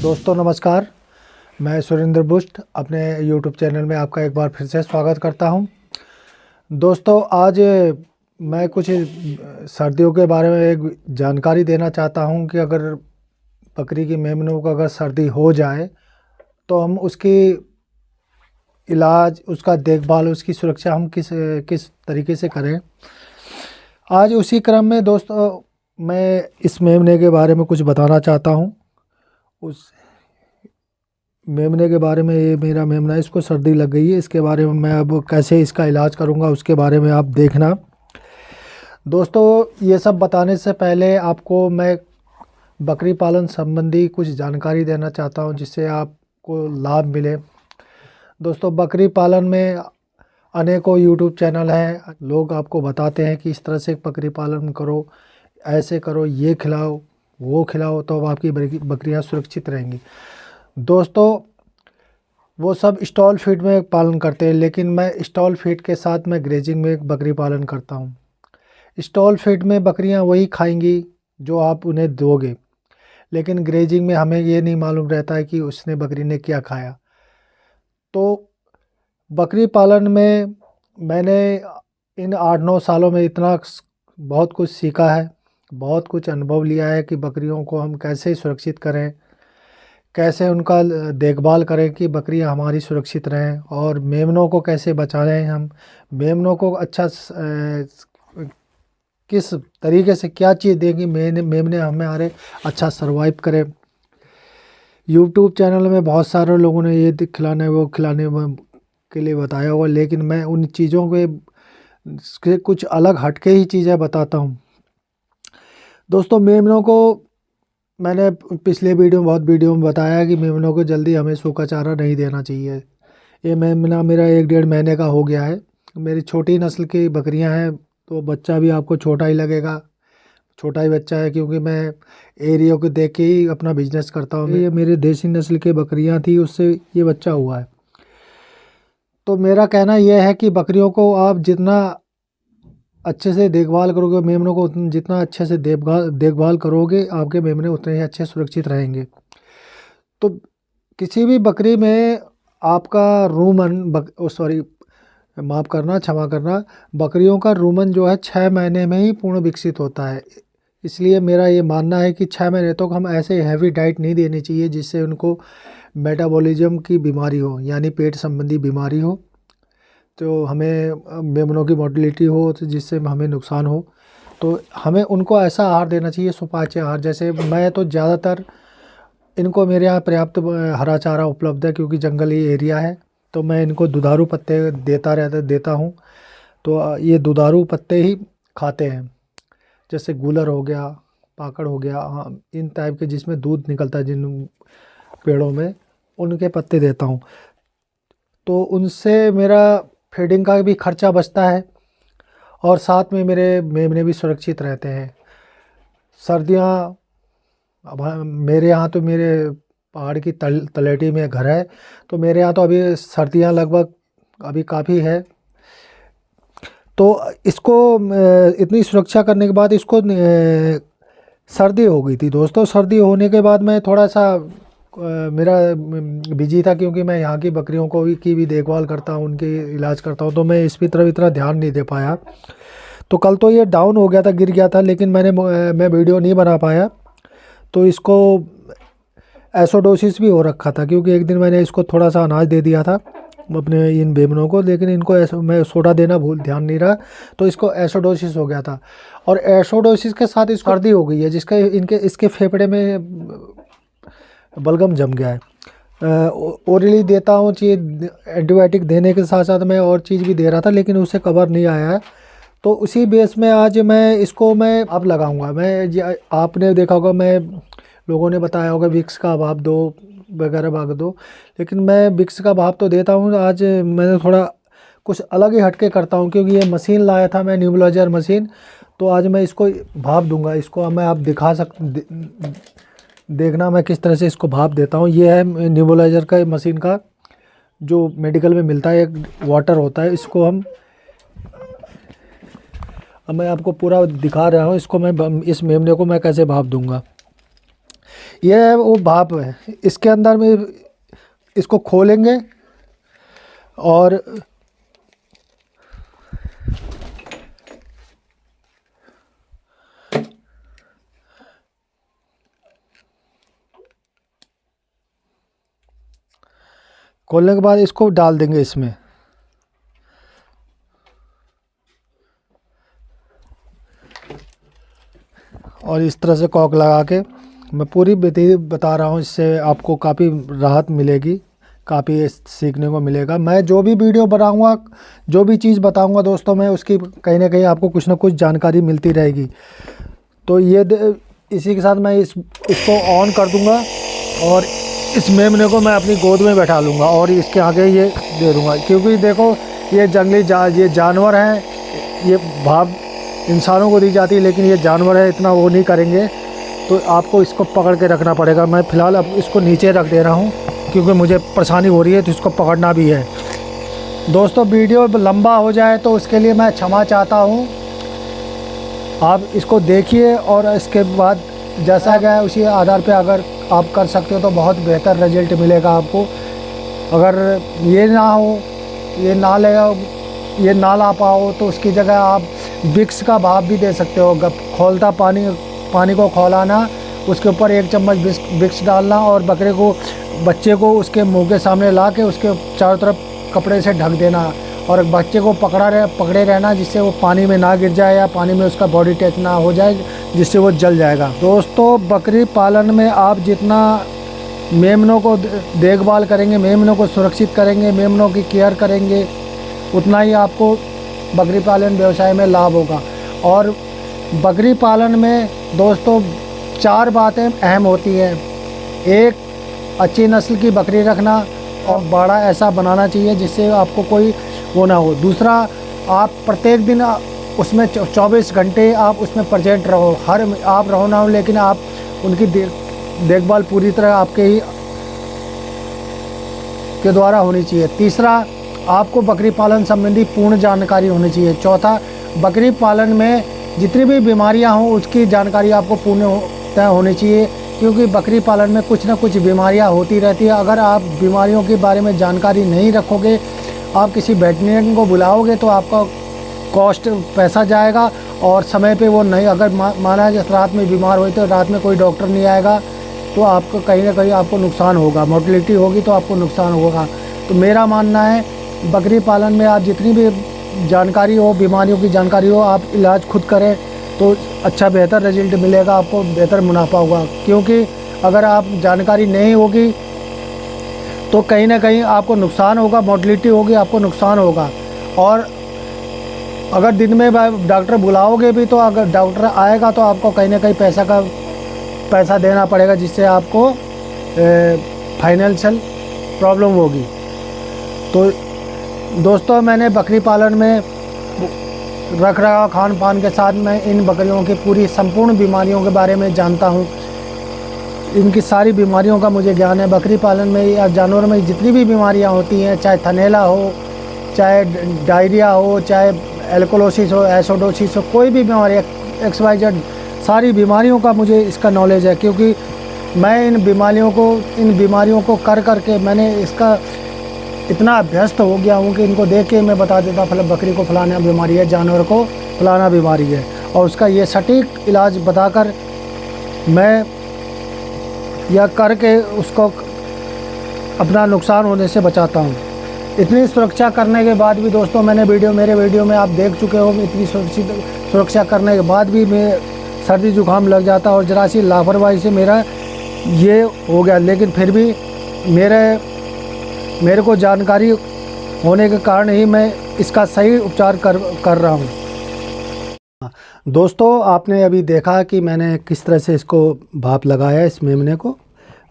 दोस्तों नमस्कार। मैं सुरेंद्र बुष्ट अपने यूट्यूब चैनल में आपका एक बार फिर से स्वागत करता हूं। दोस्तों आज मैं कुछ सर्दियों के बारे में एक जानकारी देना चाहता हूं कि अगर बकरी की मेमनों को अगर सर्दी हो जाए तो हम उसकी इलाज, उसका देखभाल, उसकी सुरक्षा हम किस किस तरीके से करें। आज उसी क्रम में दोस्तों मैं इस मेमने के बारे में कुछ बताना चाहता हूं। उस मेमने के बारे में, ये मेरा मेमना है, इसको सर्दी लग गई है, इसके बारे में मैं अब कैसे इसका इलाज करूंगा उसके बारे में आप देखना। दोस्तों ये सब बताने से पहले आपको मैं बकरी पालन संबंधी कुछ जानकारी देना चाहता हूं जिससे आपको लाभ मिले। दोस्तों बकरी पालन में अनेकों यूट्यूब चैनल हैं, लोग आपको बताते हैं कि इस तरह से बकरी पालन करो, ऐसे करो, ये खिलाओ, वो खिलाओ, तो अब आपकी बकरियां सुरक्षित रहेंगी। दोस्तों वो सब स्टॉल फीड में पालन करते हैं, लेकिन मैं स्टॉल फीड के साथ मैं ग्रेजिंग में एक बकरी पालन करता हूँ। स्टॉल फीड में बकरियाँ वही खाएंगी जो आप उन्हें दोगे, लेकिन ग्रेजिंग में हमें ये नहीं मालूम रहता है कि उसने बकरी ने क्या खाया। तो बकरी पालन में मैंने इन 8-9 सालों में इतना बहुत कुछ सीखा है, बहुत कुछ अनुभव लिया है कि बकरियों को हम कैसे सुरक्षित करें, कैसे उनका देखभाल करें कि बकरियां हमारी सुरक्षित रहें, और मेमनों को कैसे बचाएं। हम मेमनों को अच्छा किस तरीके से क्या चीज़ देंगे मेमने हमारे अच्छा सरवाइव करें। यूट्यूब चैनल में बहुत सारे लोगों ने ये खिलाने वो खिलाने के लिए बताया हुआ, लेकिन मैं उन चीज़ों के कुछ अलग हटके ही चीज़ें बताता हूँ। दोस्तों मेमनों को मैंने पिछले बहुत वीडियो में बताया कि मेमनों को जल्दी हमें सूखा चारा नहीं देना चाहिए। ये मेमना मेरा 1-1.5 महीने का हो गया है। मेरी छोटी नस्ल की बकरियां हैं, तो बच्चा भी आपको छोटा ही लगेगा, छोटा ही बच्चा है, क्योंकि मैं एरिया को देख के ही अपना बिजनेस करता हूँ। ये मेरे देसी नस्ल की बकरियाँ थी, उससे ये बच्चा हुआ है। तो मेरा कहना यह है कि बकरियों को आप जितना अच्छे से देखभाल करोगे, मेमनों को जितना अच्छे से देखभाल करोगे, आपके मेमने उतने ही अच्छे सुरक्षित रहेंगे। तो किसी भी बकरी में आपका रूमन माफ़ करना, क्षमा करना, बकरियों का रूमन जो है 6 महीने में ही पूर्ण विकसित होता है। इसलिए मेरा ये मानना है कि 6 महीने तक हम ऐसे हैवी डाइट नहीं देनी चाहिए जिससे उनको मेटाबॉलिज्म की बीमारी हो, यानी पेट संबंधी बीमारी हो, तो हमें मेमनों की मोटिलिटी हो, तो जिससे हमें नुकसान हो। तो हमें उनको ऐसा आहार देना चाहिए, सुपाच्य आहार। जैसे मैं तो ज़्यादातर इनको, मेरे यहाँ पर्याप्त हरा चारा उपलब्ध है क्योंकि जंगली एरिया है, तो मैं इनको दुधारू पत्ते देता हूँ। तो ये दुधारू पत्ते ही खाते हैं, जैसे गूलर हो गया, पाकड़ हो गया, हाँ, इन टाइप के जिसमें दूध निकलता है जिन पेड़ों में, उनके पत्ते देता हूँ। तो उनसे मेरा फीडिंग का भी खर्चा बचता है और साथ में मेरे मेमने भी सुरक्षित रहते हैं। सर्दियाँ, अब मेरे यहाँ तो मेरे पहाड़ की तलहटी में घर है, तो मेरे यहाँ तो अभी सर्दियाँ लगभग अभी काफ़ी है। तो इसको इतनी सुरक्षा करने के बाद इसको सर्दी हो गई थी। दोस्तों सर्दी होने के बाद मैं थोड़ा सा मेरा बिजी था, क्योंकि मैं यहाँ की बकरियों की भी देखभाल करता हूँ, उनके इलाज करता हूँ, तो मैं इस भी तरफ इतना ध्यान नहीं दे पाया। तो कल तो ये डाउन हो गया था, गिर गया था, लेकिन मैं वीडियो नहीं बना पाया। तो इसको एसोडोसिस भी हो रखा था, क्योंकि एक दिन मैंने इसको थोड़ा सा अनाज दे दिया था अपने इन मेमनों को, लेकिन इनको मैं सोडा देना ध्यान नहीं रहा, तो इसको एसोडोसिस हो गया था। और एसोडोसिस के साथ इसको सर्दी हो गई है, इसके फेफड़े में बलगम जम गया है। ओरली देता हूँ चीज़, एंटीबायोटिक देने के साथ साथ मैं और चीज़ भी दे रहा था, लेकिन उससे कवर नहीं आया है। तो उसी बेस में आज मैं अब लगाऊंगा। आपने देखा होगा, मैं लोगों ने बताया होगा विक्स का भाप दो वगैरह भाग दो, लेकिन मैं विक्स का भाप तो देता हूँ। आज मैंने थोड़ा कुछ अलग ही हटके करता हूँ, क्योंकि ये मशीन लाया था मैं, न्यूबलाइजर मशीन, तो आज मैं इसको भाप दूंगा। इसको मैं आप देखना मैं किस तरह से इसको भाप देता हूँ। ये है न्यूबलाइजर का मशीन का, जो मेडिकल में मिलता है, एक वाटर होता है। इसको अब मैं आपको पूरा दिखा रहा हूँ, इसको मैं इस मेमने को मैं कैसे भाप दूंगा। ये वो भाप है, इसके अंदर में इसको खोलेंगे और खोलने के बाद इसको डाल देंगे इसमें। और इस तरह से कॉक लगा के मैं पूरी विधि बता रहा हूँ, इससे आपको काफ़ी राहत मिलेगी, काफ़ी सीखने को मिलेगा। मैं जो भी वीडियो बनाऊँगा, जो भी चीज़ बताऊँगा दोस्तों, मैं उसकी कहीं ना कहीं आपको कुछ ना कुछ जानकारी मिलती रहेगी। तो ये इसी के साथ मैं इसको ऑन कर दूँगा और इस मेमने को मैं अपनी गोद में बैठा लूँगा और इसके आगे ये दे दूँगा। क्योंकि देखो ये जंगली ये जानवर हैं, ये भाप इंसानों को दी जाती है, लेकिन ये जानवर है, इतना वो नहीं करेंगे, तो आपको इसको पकड़ के रखना पड़ेगा। मैं फ़िलहाल अब इसको नीचे रख दे रहा हूँ क्योंकि मुझे परेशानी हो रही है, तो इसको पकड़ना भी है। दोस्तों वीडियो लंबा हो जाए तो उसके लिए मैं क्षमा चाहता हूँ। आप इसको देखिए और इसके बाद जैसा गया उसी आधार पे अगर आप कर सकते हो तो बहुत बेहतर रिजल्ट मिलेगा आपको। अगर ये ना हो, ये ना ला पाओ, तो उसकी जगह आप विक्स का भाप भी दे सकते हो। खौलता पानी को खौलाना, उसके ऊपर 1 चम्मच विक्स डालना और बच्चे को उसके मुंह के सामने ला के उसके चारों तरफ कपड़े से ढक देना और बच्चे को पकड़े रहना, जिससे वो पानी में ना गिर जाए या पानी में उसका बॉडी टच ना हो जाए, जिससे वो जल जाएगा। दोस्तों बकरी पालन में आप जितना मेमनों को देखभाल करेंगे, मेमनों को सुरक्षित करेंगे, मेमनों की केयर करेंगे, उतना ही आपको बकरी पालन व्यवसाय में लाभ होगा। और बकरी पालन में दोस्तों 4 बातें अहम होती हैं। एक, अच्छी नस्ल की बकरी रखना और बड़ा ऐसा बनाना चाहिए जिससे आपको कोई वो ना हो। दूसरा, आप प्रत्येक दिन उसमें 24 घंटे आप उसमें प्रेजेंट रहो। आप रहो ना हो, लेकिन आप उनकी देखभाल पूरी तरह आपके ही के द्वारा होनी चाहिए। तीसरा, आपको बकरी पालन संबंधी पूर्ण जानकारी होनी चाहिए। चौथा, बकरी पालन में जितनी भी बीमारियां हों उसकी जानकारी आपको पूर्ण होनी चाहिए, क्योंकि बकरी पालन में कुछ ना कुछ बीमारियां होती रहती है। अगर आप बीमारियों के बारे में जानकारी नहीं रखोगे, आप किसी वेटरनरी को बुलाओगे तो आपका कॉस्ट पैसा जाएगा और समय पे वो नहीं, अगर माना जैसे रात में बीमार हुए तो रात में कोई डॉक्टर नहीं आएगा तो आपको कहीं ना कहीं आपको नुकसान होगा, मोर्टेलिटी होगी तो आपको नुकसान होगा। तो मेरा मानना है बकरी पालन में आप जितनी भी जानकारी हो, बीमारियों की जानकारी हो, आप इलाज खुद करें तो अच्छा बेहतर रिजल्ट मिलेगा, आपको बेहतर मुनाफा होगा। क्योंकि अगर आप जानकारी नहीं होगी तो कहीं ना कहीं आपको नुकसान होगा, मोर्टेलिटी होगी, आपको नुकसान होगा। और अगर दिन में डॉक्टर बुलाओगे भी तो अगर डॉक्टर आएगा तो आपको कहीं ना कहीं पैसा देना पड़ेगा, जिससे आपको फाइनेंशियल प्रॉब्लम होगी। तो दोस्तों मैंने बकरी पालन में रख रखाव खान पान के साथ मैं इन बकरियों की पूरी संपूर्ण बीमारियों के बारे में जानता हूँ। इनकी सारी बीमारियों का मुझे ज्ञान है। बकरी पालन में या जानवरों में जितनी भी बीमारियाँ होती हैं, चाहे थनैला हो, चाहे डायरिया हो, चाहे एल्कोलोसिस हो, एसिडोसिस हो, कोई भी बीमारी XYZ, सारी बीमारियों का मुझे इसका नॉलेज है। क्योंकि मैं इन बीमारियों को कर करके मैंने इसका इतना अभ्यस्त हो गया हूँ कि इनको देख के मैं बता देता बकरी को फलाना बीमारी है, जानवर को फलाना बीमारी है, और उसका ये सटीक इलाज बताकर मैं यह करके उसको अपना नुकसान होने से बचाता हूँ। इतनी सुरक्षा करने के बाद भी दोस्तों मेरे वीडियो में आप देख चुके हो, इतनी सुरक्षा करने के बाद भी मैं सर्दी जुकाम लग जाता और ज़रा सी लापरवाही से मेरा ये हो गया। लेकिन फिर भी मेरे को जानकारी होने के कारण ही मैं इसका सही उपचार कर रहा हूँ। दोस्तों आपने अभी देखा कि मैंने किस तरह से इसको भाप लगाया है इस मेमने को।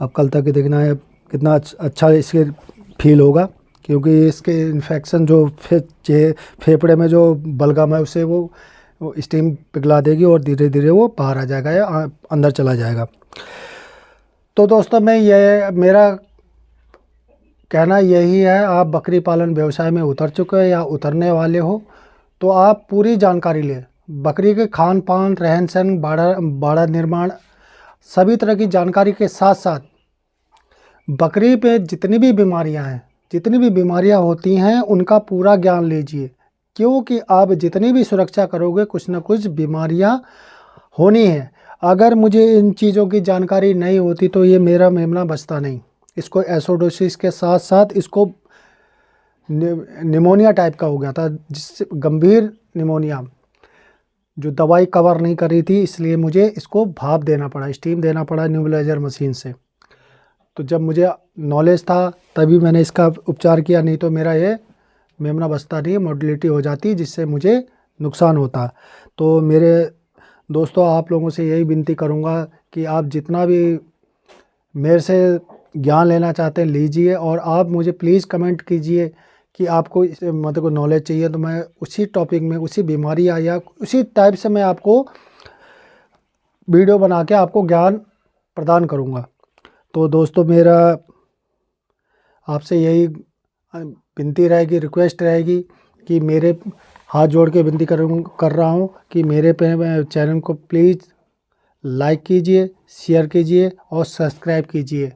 अब कल तक देखना है कितना अच्छा इसके फील होगा, क्योंकि इसके इन्फेक्शन जो फेफड़े में जो बलगम है उसे वो स्टीम पिघला देगी और धीरे धीरे वो बाहर आ जाएगा या अंदर चला जाएगा। तो दोस्तों मेरा कहना यही है, आप बकरी पालन व्यवसाय में उतर चुके हैं या उतरने वाले हो तो आप पूरी जानकारी लें। बकरी के खान पान, रहन सहन, बाड़ा निर्माण, सभी तरह की जानकारी के साथ साथ बकरी पे जितनी भी बीमारियां हैं, जितनी भी बीमारियां होती हैं, उनका पूरा ज्ञान लीजिए, क्योंकि आप जितनी भी सुरक्षा करोगे कुछ ना कुछ बीमारियां होनी है। अगर मुझे इन चीज़ों की जानकारी नहीं होती तो ये मेरा मेमना बचता नहीं। इसको एसिडोसिस के साथ साथ इसको निमोनिया टाइप का हो गया था, जिससे गंभीर निमोनिया, जो दवाई कवर नहीं कर रही थी, इसलिए मुझे इसको भाप देना पड़ा, स्टीम देना पड़ा न्यूबलाइजर मशीन से। तो जब मुझे नॉलेज था तभी मैंने इसका उपचार किया, नहीं तो मेरा ये मेमना बचता नहीं, मोर्टेलिटी हो जाती, जिससे मुझे नुकसान होता। तो मेरे दोस्तों, आप लोगों से यही विनती करूँगा कि आप जितना भी मेरे से ज्ञान लेना चाहते हैं लीजिए, और आप मुझे प्लीज़ कमेंट कीजिए कि आपको मतलब को नॉलेज चाहिए, तो मैं उसी टॉपिक में, उसी बीमारी या उसी टाइप से मैं आपको वीडियो बना के आपको ज्ञान प्रदान करूँगा। तो दोस्तों, मेरा आपसे यही विनती रहेगी, रिक्वेस्ट रहेगी कि मेरे हाथ जोड़ के विनती कर रहा हूँ कि मेरे चैनल को प्लीज़ लाइक कीजिए, शेयर कीजिए और सब्सक्राइब कीजिए।